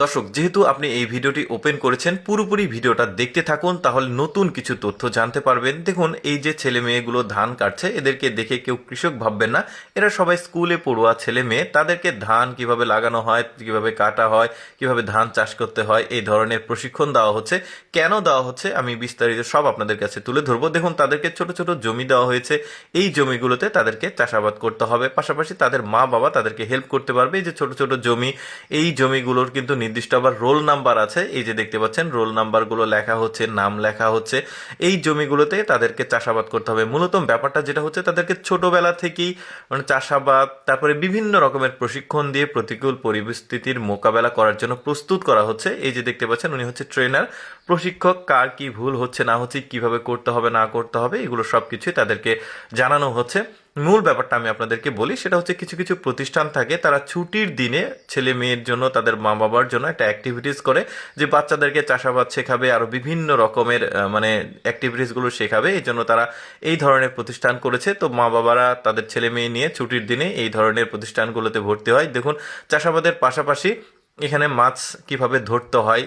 দর্শক, যেহেতু আপনি এই ভিডিওটি ওপেন করেছেন, পুরোপুরি ভিডিওটা দেখতে থাকুন, তাহলে নতুন কিছু তথ্য জানতে পারবেন। দেখুন, এই যে ছেলে মেয়েগুলো ধান কাটছে, এদেরকে দেখে কেউ কৃষক ভাববেন না। এরা সবাই স্কুলে পড়ুয়া ছেলে মেয়ে। তাদেরকে ধান কিভাবে লাগানো হয়, কিভাবে কাটা হয়, কিভাবে ধান চাষ করতে হয়, এই ধরনের প্রশিক্ষণ দেওয়া হচ্ছে। কেন দেওয়া হচ্ছে আমি বিস্তারিত সব আপনাদের কাছে তুলে ধরবো। দেখুন, তাদেরকে ছোট ছোট জমি দেওয়া হয়েছে। এই জমিগুলোতে তাদেরকে চাষাবাদ করতে হবে, পাশাপাশি তাদের মা বাবা তাদেরকে হেল্প করতে পারবে। এই যে ছোট ছোট জমি, এই জমিগুলোর কিন্তু নির্দিষ্ট আবার রোল নাম্বার আছে। এই যে দেখতে পাচ্ছেন, রোল নাম্বারগুলো লেখা হচ্ছে, নাম লেখা হচ্ছে। এই জমিগুলোতে তাদেরকে চাষাবাদ করতে হবে। মূলত ব্যাপারটা যেটা হচ্ছে, তাদেরকে ছোটবেলা থেকেই মানে চাষাবাদ, তারপরে বিভিন্ন রকমের প্রশিক্ষণ দিয়ে প্রতিকূল পরিস্থিতির মোকাবেলা করার জন্য প্রস্তুত করা হচ্ছে। এই যে দেখতে পাচ্ছেন, উনি হচ্ছে ট্রেনার, প্রশিক্ষক। কার কি ভুল হচ্ছে না হচ্ছে, কিভাবে করতে হবে না করতে হবে, এগুলো সব কিছুই তাদেরকে জানানো হচ্ছে। মূল ব্যাপারটা আমি আপনাদেরকে বলি, সেটা হচ্ছে কিছু কিছু প্রতিষ্ঠান থাকে, তারা ছুটির দিনে ছেলে মেয়ের জন্য, তাদের মা বাবার জন্য একটা অ্যাক্টিভিটিস করে, যে বাচ্চাদেরকে চাষাবাদ শেখাবে, আরও বিভিন্ন রকমের মানে অ্যাক্টিভিটিসগুলো শেখাবে। এই জন্য তারা এই ধরনের প্রতিষ্ঠান করেছে। তো মা বাবারা তাদের ছেলে মেয়ে নিয়ে ছুটির দিনে এই ধরনের প্রতিষ্ঠানগুলোতে ভর্তি হয়। দেখুন, চাষাবাদের পাশাপাশি এখানে মাছ কিভাবে ধরতে হয়,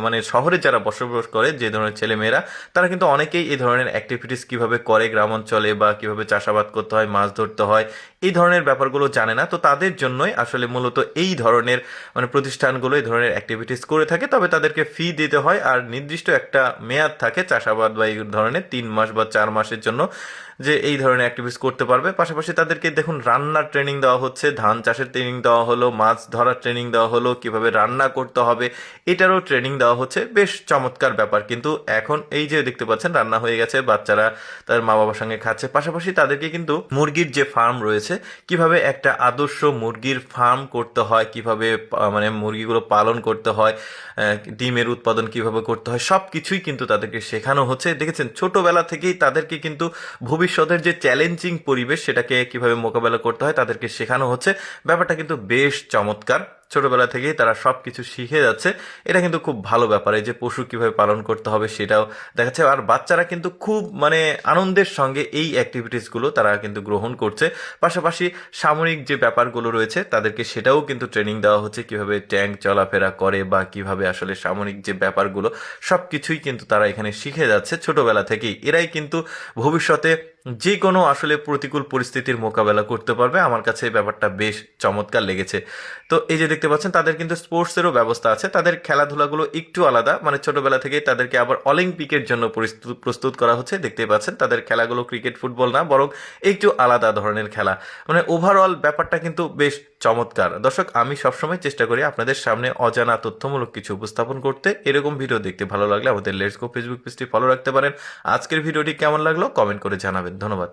মানে শহরে যারা বসবাস করে যে ধরনের ছেলেমেয়েরা, তারা কিন্তু অনেকেই এই ধরনের অ্যাক্টিভিটিস কিভাবে করে গ্রাম অঞ্চলে, বা কিভাবে চাষাবাদ করতে হয়, মাছ ধরতে হয়, এই ধরনের ব্যাপারগুলো জানে না। তো তাদের জন্যই আসলে মূলত এই ধরনের মানে প্রতিষ্ঠানগুলো এই ধরনের অ্যাক্টিভিটিস করে থাকে। তবে তাদেরকে ফি দিতে হয়, আর নির্দিষ্ট একটা মেয়াদ থাকে চাষাবাদ বা এই ধরনের 3 মাস বা 4 মাসের জন্য, যে এই ধরনের অ্যাক্টিভিটিস করতে পারবে। পাশাপাশি তাদেরকে দেখুন রান্নার ট্রেনিং দেওয়া হচ্ছে, ধান চাষের ট্রেনিং দেওয়া হলো, মাছ ধরার ট্রেনিং দেওয়া হলো, কিভাবে রান্না করতে হবে এটারও ট্রেনিং দেওয়া হচ্ছে। বেশ চমৎকার ব্যাপার। কিন্তু এখন এই যে দেখতে পাচ্ছেন, রান্না হয়ে গেছে, বাচ্চারা তাদের মা বাবার সঙ্গে খাচ্ছে। পাশাপাশি তাদেরকে কিন্তু মুরগির যে ফার্ম রয়েছে, কিভাবে একটা আদর্শ মুরগির ফার্ম করতে হয়, কিভাবে মানে মুরগিগুলো পালন করতে হয়, ডিমের উৎপাদন কিভাবে করতে হয়, সব কিছুই কিন্তু তাদেরকে শেখানো হচ্ছে। দেখেছেন, ছোটবেলা থেকেই তাদেরকে কিন্তু ভবিষ্যতের যে চ্যালেঞ্জিং পরিবেশ, সেটাকে কিভাবে মোকাবেলা করতে হয় তাদেরকে শেখানো হচ্ছে। ব্যাপারটা কিন্তু বেশ চমৎকার। ছোটবেলা থেকেই তারা সব কিছু শিখে যাচ্ছে। এটা কিন্তু খুব ভালো ব্যাপার। এই যে পশু কিভাবে পালন করতে হবে সেটাও দেখাচ্ছে। আর বাচ্চারা কিন্তু খুব মানে আনন্দের সঙ্গে এই অ্যাক্টিভিটিসগুলো তারা কিন্তু গ্রহণ করছে। পাশাপাশি সামরিক যে ব্যাপারগুলো রয়েছে, তাদেরকে সেটাও কিন্তু ট্রেনিং দেওয়া হচ্ছে, কিভাবে ট্যাঙ্ক চলাফেরা করে, বা কিভাবে আসলে সামরিক যে ব্যাপারগুলো, সব কিছুই কিন্তু তারা এখানে শিখে যাচ্ছে ছোটবেলা থেকেই। এরাই কিন্তু ভবিষ্যতে যে কোনো আসলে প্রতিকূল পরিস্থিতির মোকাবেলা করতে পারবে। আমার কাছে এই ব্যাপারটা বেশ চমৎকার লেগেছে। তো এই যে দেখতে পাচ্ছেন, তাদের কিন্তু স্পোর্টসেরও ব্যবস্থা আছে। তাদের খেলাধুলাগুলো একটু আলাদা, মানে ছোটবেলা থেকেই তাদেরকে আবার অলিম্পিকের জন্য প্রস্তুত করা হচ্ছে। দেখতেই পাচ্ছেন, তাদের খেলাগুলো ক্রিকেট ফুটবল না, বরং একটু আলাদা ধরনের খেলা। মানে ওভারঅল ব্যাপারটা কিন্তু বেশ চমৎকার। দর্শক, আমি সবসময় চেষ্টা করি আপনাদের সামনে অজানা তথ্যমূলক কিছু উপস্থাপন করতে। এরকম ভিডিও দেখতে ভালো লাগলে আমাদের লেটস গো ফেসবুক পেজটি ফলো রাখতে পারেন। আজকের ভিডিওটি কেমন লাগলো কমেন্ট করে জানাবেন। ধন্যবাদ।